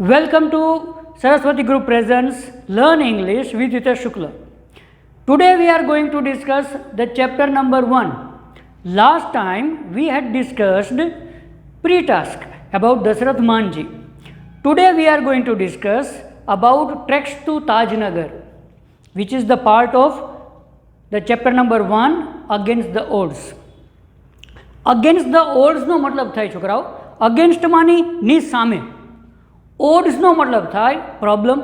Welcome to Saraswati Group Presents Learn English with Hitesh Shukla. Today we are going to discuss the chapter number 1. Last time we had discussed pre-task about Dasarath Manji. Today we are going to discuss about treks to Tajnagar, which is the part of the chapter number 1 against the odds. Against the odds નો મતલબ થાય છોકરાઓ against માની ની સામે, ઓડ્સનો મતલબ થાય problem.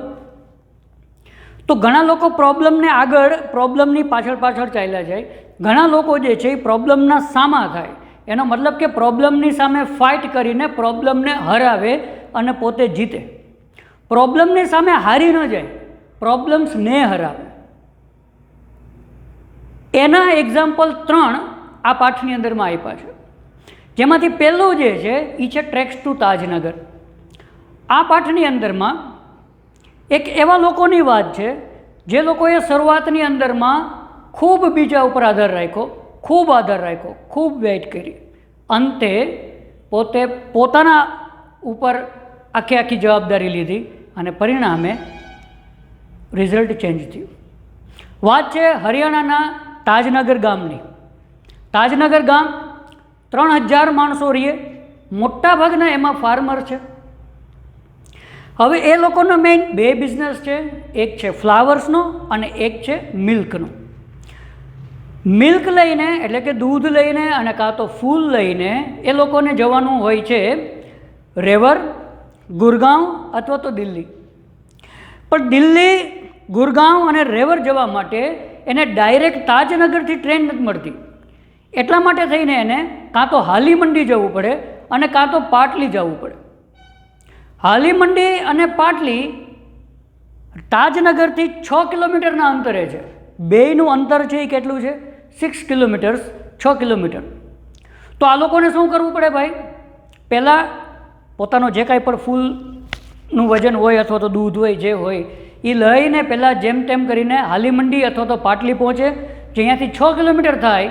તો ઘણા લોકો પ્રોબ્લેમને આગળ પ્રોબ્લેમની પાછળ પાછળ ચાલ્યા જાય. ઘણા લોકો જે છે એ પ્રોબ્લેમના સામા થાય. એનો મતલબ કે પ્રોબ્લેમની સામે ફાઇટ કરીને પ્રોબ્લેમને હરાવે અને પોતે જીતે. પ્રોબ્લેમની સામે હારી ન જાય, પ્રોબ્લેમ્સને હરાવે. એના એક્ઝામ્પલ 3 આ પાઠની અંદરમાં આપ્યા છે, જેમાંથી પહેલું જે છે એ છે ટ્રેક્સ ટુ તાજનગર. આ પાઠની અંદરમાં એક એવા લોકોની વાત છે જે લોકોએ શરૂઆતની અંદરમાં ખૂબ બીજા ઉપર આધાર રાખ્યો, ખૂબ વેઇટ કરી, અંતે પોતે પોતાના ઉપર આખી જવાબદારી લીધી અને પરિણામે રિઝલ્ટ ચેન્જ થયું. વાત છે હરિયાણાના તાજનગર ગામની. તાજનગર ગામ 3000 માણસો રહીએ, મોટાભાગના એમાં ફાર્મર છે. હવે એ લોકોનો મેઇન 2 બિઝનેસ છે, એક છે ફ્લાવર્સનો અને એક છે મિલ્કનો. મિલ્ક લઈને એટલે કે દૂધ લઈને અને કાં તો ફૂલ લઈને એ લોકોને જવાનું હોય છે રેવર, ગુરગાંવ અથવા તો દિલ્હી. પણ દિલ્હી, ગુરગાંવ અને રેવર જવા માટે એને ડાયરેક્ટ તાજનગરથી ટ્રેન નથી મળતી. એટલા માટે થઈને એને કાં તો હાલી મંડી જવું પડે અને કાં તો પાટલી જવું પડે. હાલી મંડી અને પાટલી તાજનગરથી 6 કિલોમીટરના અંતરે છે. બેયનું અંતર છે એ કેટલું છે? 6 કિલોમીટર્સ, 6 કિલોમીટર. તો આ લોકોને શું કરવું પડે ભાઈ? પહેલાં પોતાનો જે કાંઈ પણ ફૂલનું વજન હોય અથવા તો દૂધ હોય, જે હોય એ લઈને પહેલાં જેમ તેમ કરીને હાલી મંડી અથવા તો પાટલી પહોંચે, જે અહીંયાથી 6 કિલોમીટર થાય.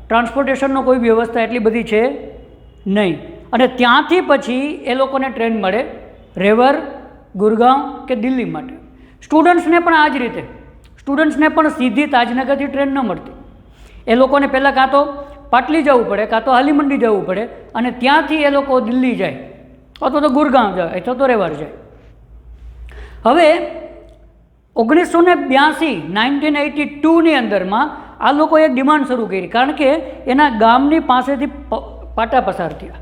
ટ્રાન્સપોર્ટેશનનો કોઈ વ્યવસ્થા એટલી બધી છે નહીં. અને ત્યાંથી પછી એ લોકોને ટ્રેન મળે રેવર, ગુરગાંવ કે દિલ્હી માટે. સ્ટુડન્ટ્સને પણ આ જ રીતે, સ્ટુડન્ટ્સને પણ સીધી તાજનગરથી ટ્રેન ન મળતી. એ લોકોને પહેલાં કાં તો પાટલી જવું પડે કાં તો હાલી મંડી જવું પડે અને ત્યાંથી એ લોકો દિલ્હી જાય અથવા તો ગુરગાંવ જાય અથવા તો રેવર જાય. હવે 1982ની અંદરમાં આ લોકોએ એક ડિમાન્ડ શરૂ કરી, કારણ કે એના ગામની પાસેથી પાટા પસાર થયા,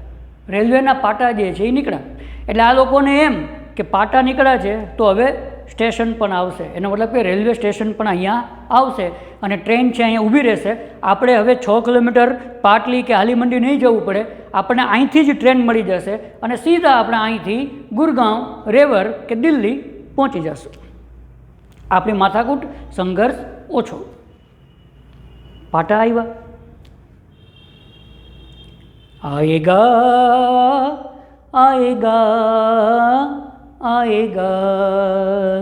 રેલવેના પાટા જે છે એ નીકળ્યા. એટલે આ લોકોને એમ કે પાટા નીકળ્યા છે તો હવે સ્ટેશન પણ આવશે, એનો મતલબ કે રેલવે સ્ટેશન પણ અહીંયા આવશે અને ટ્રેન છે અહીંયા ઊભી રહેશે. આપણે હવે 6 કિલોમીટર પાટલી કે હાલી મંડી નહીં જવું પડે, આપણને અહીંથી જ ટ્રેન મળી જશે અને સીધા આપણે અહીંથી ગુરગાંવ, રેવર કે દિલ્હી પહોંચી જશું. આપણી માથાકૂટ, સંઘર્ષ ઓછો. પાટા આવ્યા. આએગા આએગા આએગા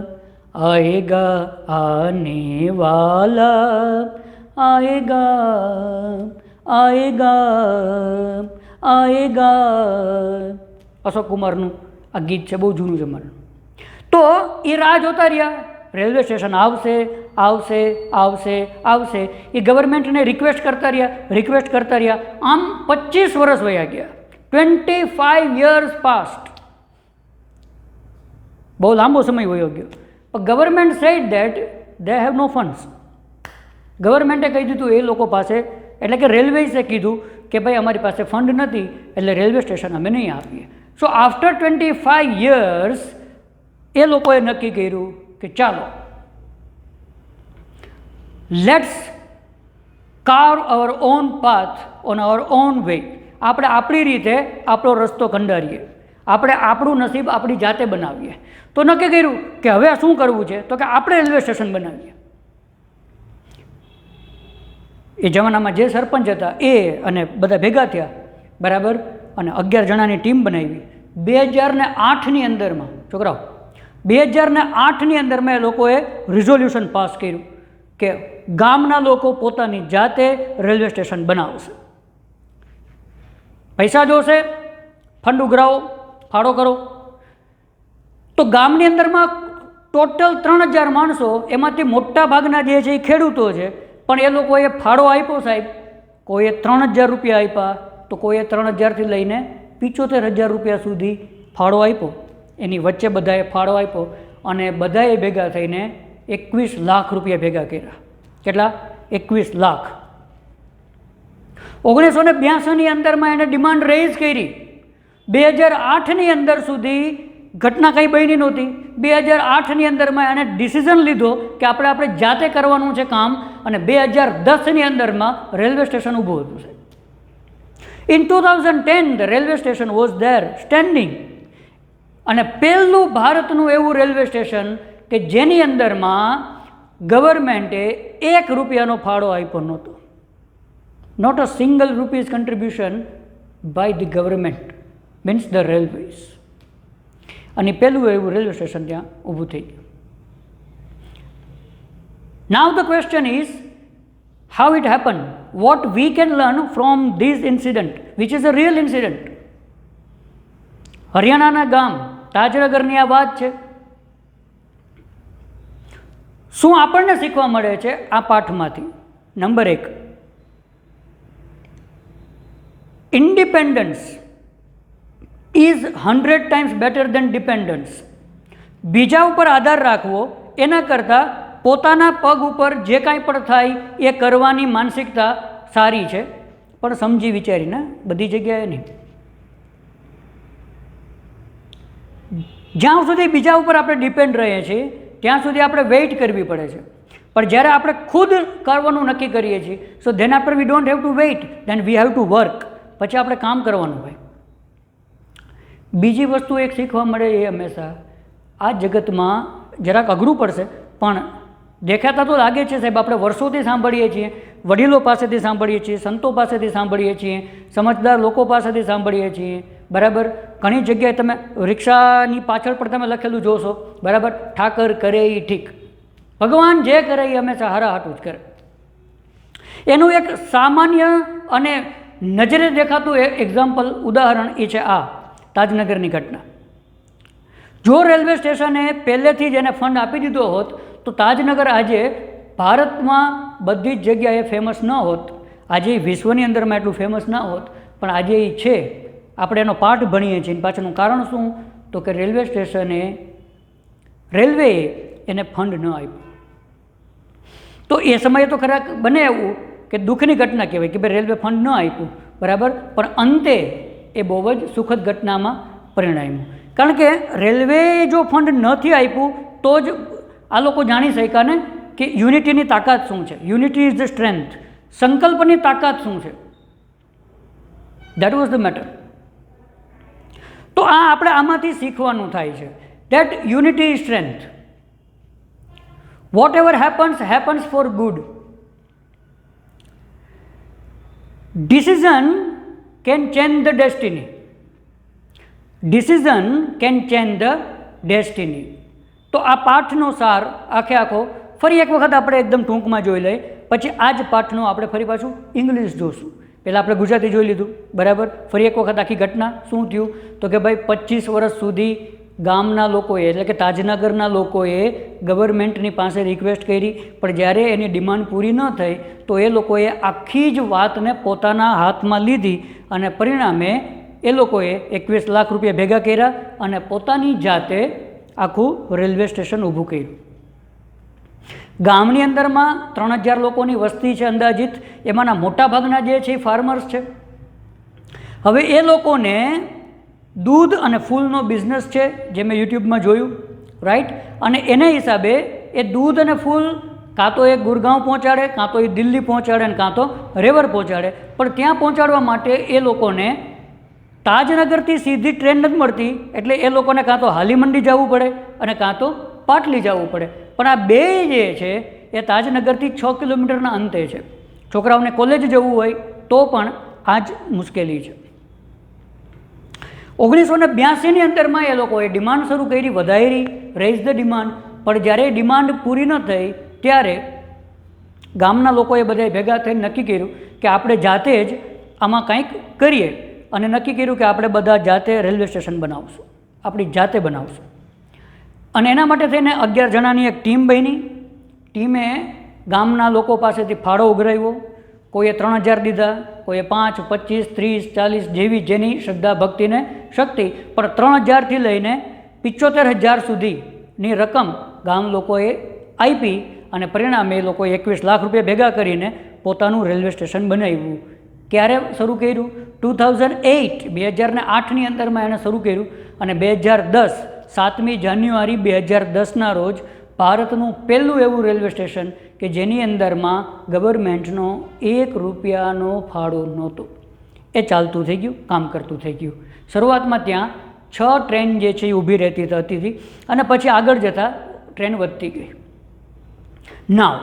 આએગા આને વાલા, આએગા આએગા આએગા. અશોક કુમારનું આ ગીત છે, બહુ જૂનું છે મારું. તો એ રાહ જોતા રહ્યા, રેલવે સ્ટેશન આવશે આવશે આવશે આવશે. એ ગવર્મેન્ટને રિક્વેસ્ટ કરતા રહ્યા. આમ 25 વર્ષ વયા ગયા. 25 years past. બહુ લાંબો સમય વયો ગયો. પણ government said that they have no funds. ગવર્મેન્ટે કહી દીધું એ લોકો પાસે, એટલે કે રેલવેઝે કીધું કે ભાઈ અમારી પાસે ફંડ નથી એટલે રેલવે સ્ટેશન અમે નહીં આપીએ. સો આફ્ટર 25 years એ લોકોએ નક્કી કર્યું કે ચાલો let's carve our own path on our own way. આપણે આપણી રીતે આપણો રસ્તો કંડારીએ, આપણે આપણું નસીબ આપણી જાતે બનાવીએ. તો નક્કી કર્યું કે હવે શું કરવું છે, તો કે આપણે રેલવે સ્ટેશન બનાવીએ. એ જમાનામાં જે સરપંચ હતા એ અને બધા ભેગા થયા, બરાબર, અને 11 જણાની ટીમ બનાવી. 2008ની અંદરમાં છોકરાઓ, 2008ની અંદરમાં એ લોકોએ રિઝોલ્યુશન પાસ કર્યું કે ગામના લોકો પોતાની જાતે રેલવે સ્ટેશન બનાવશે. પૈસા જોશે, ફંડ ઉઘરાવો, ફાળો કરો. તો ગામની અંદરમાં ટોટલ 3000 માણસો, એમાંથી મોટા ભાગના જે છે એ ખેડૂતો છે, પણ એ લોકોએ ફાળો આપ્યો સાહેબ. કોઈએ 3000 રૂપિયા આપ્યા, તો કોઈએ 3000થી લઈને 75000 રૂપિયા સુધી ફાળો આપ્યો. એની વચ્ચે બધાએ ફાળો આપ્યો અને બધાએ ભેગા થઈને 21 લાખ રૂપિયા ભેગા કર્યા. કેટલા? 21 લાખ. 1982ની અંદરમાં એને ડિમાન્ડ રેઇઝ કરી. 2008ની અંદર સુધી ઘટના કંઈ બની નહોતી. 2008ની અંદરમાં એણે ડિસિઝન લીધો કે આપણે જાતે કરવાનું છે કામ, અને 2010ની અંદરમાં રેલવે સ્ટેશન ઊભું હતું. In 2010 the railway station was there standing. અને પહેલું ભારતનું એવું રેલવે સ્ટેશન કે જેની અંદરમાં ગવર્મેન્ટે 1 રૂપિયાનો ફાળો આપ્યો નહોતો. Not a single rupees contribution by the government, means the railways. અને પહેલું એવું રેલવે સ્ટેશન ત્યાં ઊભું થઈ ગયું. Now the question is how it happened, what we can learn from this incident, which is a real incident. હરિયાણાના ગામ તાજનગરની આ વાત છે. શું આપણને શીખવા મળે છે આ પાઠમાંથી? Number 1, independence is 100 times better than dependence. બીજા ઉપર આધાર રાખવો એના કરતાં પોતાના પગ ઉપર જે કાંઈ પણ થાય એ કરવાની માનસિકતા સારી છે, પણ સમજી વિચારીને, બધી જગ્યાએ નહીં. જ્યાં સુધી બીજા ઉપર આપણે ડિપેન્ડ રહીએ છીએ ત્યાં સુધી આપણે વેઇટ કરવી પડે છે. પણ જ્યારે આપણે ખુદ કરવાનું નક્કી કરીએ છીએ, so then after we don't have to wait, then we have to work. પછી આપણે કામ કરવાનું હોય. બીજી વસ્તુ એક શીખવા મળે એ હંમેશા આ જગતમાં જરાક અઘરું પડશે, પણ દેખાતા તો લાગે છે સાહેબ. આપણે વર્ષોથી સાંભળીએ છીએ, વડીલો પાસેથી સાંભળીએ છીએ, સંતો પાસેથી સાંભળીએ છીએ, સમજદાર લોકો પાસેથી સાંભળીએ છીએ, બરાબર. ઘણી જગ્યાએ તમે રિક્ષાની પાછળ પણ તમે લખેલું જોશો, બરાબર, ઠાકર કરે એ ઠીક. ભગવાન જે કરે એ હંમેશા હારાહાટું જ કરે. એનું એક સામાન્ય અને નજરે દેખાતું એક્ઝામ્પલ, ઉદાહરણ એ છે આ તાજનગરની ઘટના. જો રેલવે સ્ટેશને પહેલેથી જ એને ફંડ આપી દીધો હોત તો તાજનગર આજે ભારતમાં બધી જ જગ્યાએ ફેમસ ન હોત. આજે વિશ્વની અંદરમાં એટલું ફેમસ ના હોત, પણ આજે એ છે. આપણે એનો પાઠ ભણીએ છીએ. પાછળનું કારણ શું? તો કે રેલવે સ્ટેશને, રેલવેએ એને ફંડ ન આપ્યું. તો એ સમયે તો ખરા બને એવું કે દુઃખની ઘટના કહેવાય કે ભાઈ રેલવે ફંડ ન આપ્યું, બરાબર. પણ અંતે એ બહુ જ સુખદ ઘટનામાં પરિણમ્યું. કારણ કે રેલવેએ જો ફંડ નથી આપ્યું તો જ આ લોકો જાણી શક્યા ને કે યુનિટીની તાકાત શું છે. Unity is the strength. સંકલ્પની તાકાત શું છે. That was the matter. તો આ આપણે આમાંથી શીખવાનું થાય છે. That unity is strength. Whatever happens for good. Decision can change the destiny. Decision can change the destiny. તો આ પાઠનો સાર આખો ફરી એક વખત આપણે એકદમ ટૂંકમાં જોઈ લઈએ, પછી આ જ પાઠનો આપણે ફરી પાછું ઇંગ્લિશ જોઈશું. પહેલાં આપણે ગુજરાતી જોઈ લીધું, બરાબર. ફરી એક વખત આખી ઘટના શું થયું? તો કે ભાઈ 25 વર્ષ સુધી ગામના લોકોએ, એટલે કે તાજનગરના લોકોએ ગવર્મેન્ટની પાસે રિક્વેસ્ટ કરી, પણ જ્યારે એની ડિમાન્ડ પૂરી ન થઈ તો એ લોકોએ આખી જ વાતને પોતાના હાથમાં લીધી અને પરિણામે એ લોકોએ 21 લાખ રૂપિયા ભેગા કર્યા અને પોતાની જાતે આખું રેલવે સ્ટેશન ઊભું કર્યું. ગામની અંદરમાં 3000 લોકોની વસ્તી છે અંદાજિત. એમાંના મોટા ભાગના જે છે એ ફાર્મર્સ છે. હવે એ લોકોને દૂધ અને ફૂલનો બિઝનેસ છે, જે મેં યુટ્યુબમાં જોયું, રાઈટ. અને એને હિસાબે એ દૂધ અને ફૂલ કાં તો એ ગુરગાંવ પહોંચાડે, કાં તો એ દિલ્હી પહોંચાડે અને કાં તો રેવર પહોંચાડે. પણ ત્યાં પહોંચાડવા માટે એ લોકોને તાજનગરથી સીધી ટ્રેન નથી મળતી, એટલે એ લોકોને કાં તો હાલી મંડી જવું પડે અને કાં તો પાટલી જવું પડે. પણ આ બે જે છે એ તાજનગરથી 6 કિલોમીટરના અંતે છે. છોકરાઓને કોલેજ જવું હોય તો પણ આ જ મુશ્કેલી છે. 1982ની અંદરમાં એ લોકોએ ડિમાન્ડ શરૂ કરી, વધારી, રેઇઝ ધ ડિમાન્ડ. પણ જ્યારે ડિમાન્ડ પૂરી ન થઈ ત્યારે ગામના લોકોએ બધાએ ભેગા થઈને નક્કી કર્યું કે આપણે જાતે જ આમાં કંઈક કરીએ. અને નક્કી કર્યું કે આપણે બધા જાતે રેલવે સ્ટેશન બનાવશું, આપણી જાતે બનાવશું. અને એના માટે થઈને 11 જણાની એક ટીમ બની. ટીમે ગામના લોકો પાસેથી ફાળો ઉઘરાવ્યો. કોઈએ 3000 દીધા, કોઈએ 5, 25, 30, 40 જેવી જેની શ્રદ્ધા ભક્તિને શક્તિ, પણ 3000થી લઈને 75000 સુધીની રકમ ગામ લોકોએ આપી અને પરિણામે એ લોકોએ 21 લાખ રૂપિયા ભેગા કરીને પોતાનું રેલવે સ્ટેશન બનાવ્યું. ક્યારે શરૂ કર્યું? 2008, 2008ની અંદરમાં એણે શરૂ કર્યું અને 2010, 7મી જાન્યુઆરી 2010ના રોજ ભારતનું પહેલું એવું રેલવે સ્ટેશન કે જેની અંદરમાં ગવર્મેન્ટનો 1 રૂપિયાનો ફાળો નહોતો, એ ચાલતું થઈ ગયું, કામ કરતું થઈ ગયું. શરૂઆતમાં ત્યાં 6 ટ્રેન જે છે એ ઊભી રહેતી હતી અને પછી આગળ જતાં ટ્રેન વધતી ગઈ. નાવ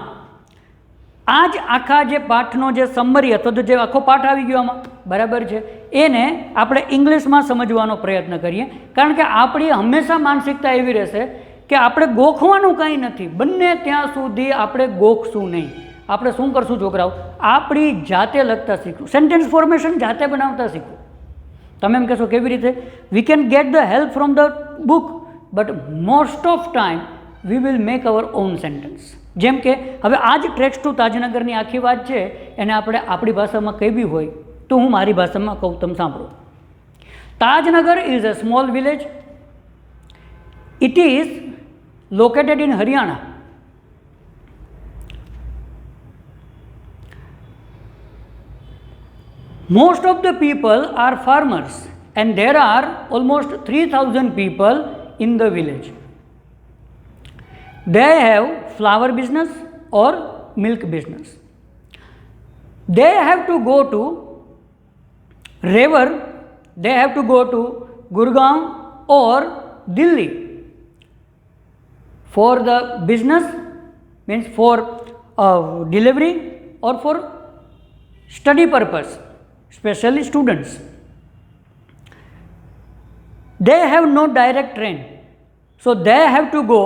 આ જ આખા જે પાઠનો જે સમરી હતો, તો જે આખો પાઠ આવી ગયો આમાં, બરાબર છે, એને આપણે ઇંગ્લિશમાં સમજવાનો પ્રયત્ન કરીએ. કારણ કે આપણી હંમેશા માનસિકતા એવી રહેશે કે આપણે ગોખવાનું કંઈ નથી, બંને ત્યાં સુધી આપણે ગોખશું નહીં. આપણે શું કરશું છોકરાઓ? આપણી જાતે લખતા શીખવું, સેન્ટેન્સ ફોર્મેશન જાતે બનાવતા શીખવું. તમે એમ કહેશો કેવી રીતે? We can get the help from the book, but most of time we will make hour on sentence. જેમ કે હવે આ જ ટ્રેક્સ ટુ તાજનગરની આખી વાત છે, એને આપણે આપણી ભાષામાં કહેવી હોય તો હું મારી ભાષામાં કહું, તમે સાંભળો. Tajnagar is a small village. It is located in Haryana. Most of the people are farmers and there are almost 3000 people in the village. They have flower business or milk business. They have to go to Revar, they have to go to Gurgaon or Delhi for the business, means for delivery or for study purpose, especially students. They have no direct train, so they have to go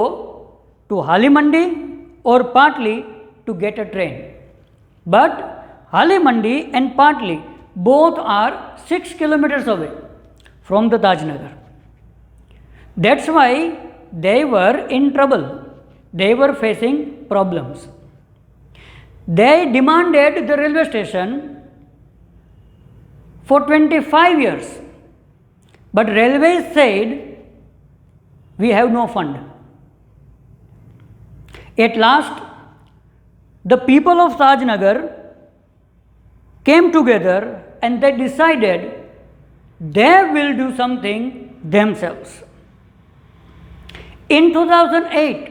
to Halimandi or Patli to get a train. But Halimandi and Patli both are 6 kilometers away from the Tajnagar. That's why they were in trouble. They were facing problems. They demanded the railway station for 25 years. But railways said, we have no fund. At last, the people of Tajnagar came together and they decided they will do something themselves. In 2008,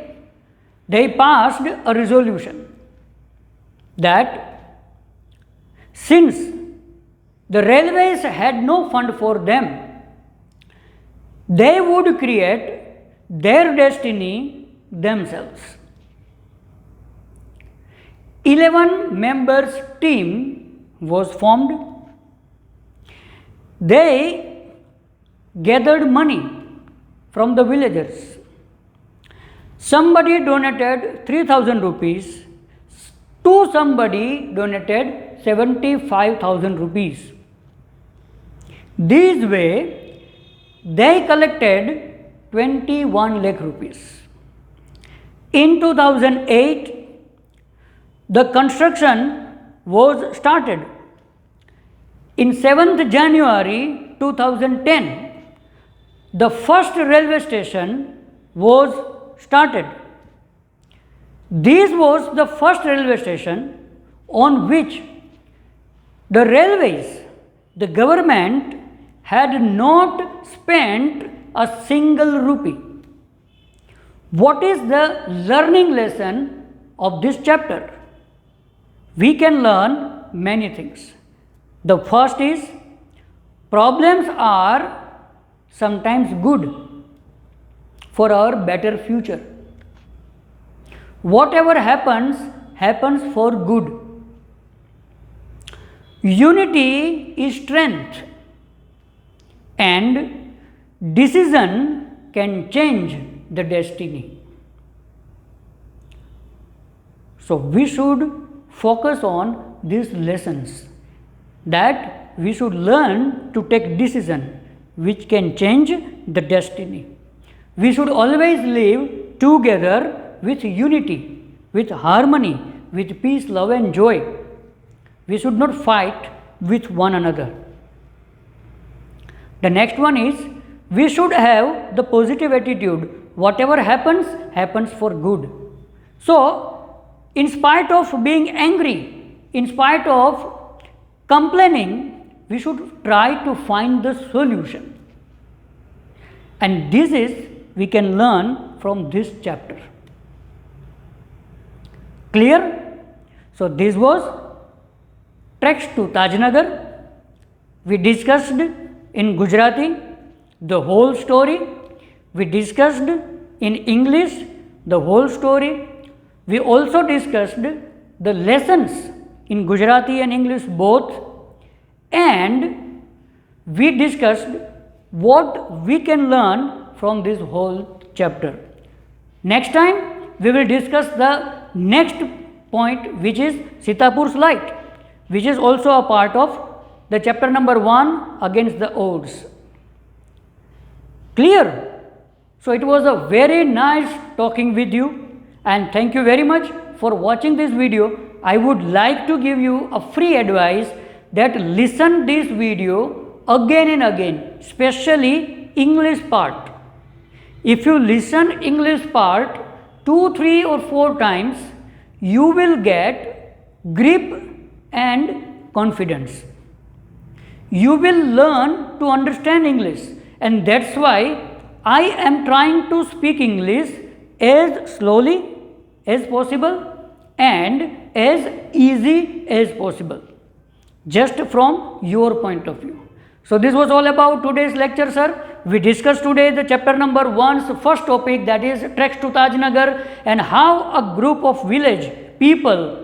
they passed a resolution that since the railways had no fund for them, they would create their destiny themselves. 11 members team was formed. They gathered money from the villagers. Somebody donated 3000 rupees, to somebody donated 75,000 rupees. This way, they collected 21 lakh rupees. In 2008, the construction was started. In 7th January 2010, the first railway station was started. This was the first railway station on which the railways, the government had not spent a single rupee. What is the learning lesson of this chapter? We can learn many things. The first is, problems are sometimes good for our better future. Whatever happens, happens for good. Unity is strength, and decision can change the destiny. So we should focus on these lessons, that we should learn to take decision which can change the destiny. We should always live together with unity, with harmony, with peace, love and joy. We should not fight with one another. The next one is, we should have the positive attitude. Whatever happens, happens for good. So, in spite of being angry, in spite of complaining, we should try to find the solution. And this is, we can learn from this chapter. Clear? So, this was Treks to Tajnagar. We discussed in Gujarati the whole story. We discussed in English the whole story. We also discussed the lessons in Gujarati and English both, and we discussed what we can learn from this whole chapter. Next time we will discuss the next point, which is Sitapur's light, which is also a part of the chapter number 1, against the odds. Clear? So it was a very nice talking with you, and thank you very much for watching this video. I would like to give you a free advice that listen this video again and again, especially English part. If you listen English part 2, 3 or 4 times, you will get grip and confidence. You will learn to understand English, and that's why I am trying to speak English as slowly as possible and as easy as possible, just from your point of view. So this was all about today's lecture, sir. We discussed today the chapter number 1's first topic, that is Treks to Tajnagar, and how a group of village people,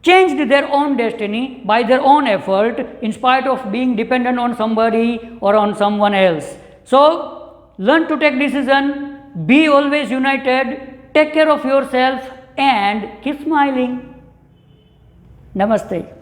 changed their own destiny by their own effort in spite of being dependent on somebody or on someone else. So learn to take decision, be always united, take care of yourself and keep smiling. Namaste.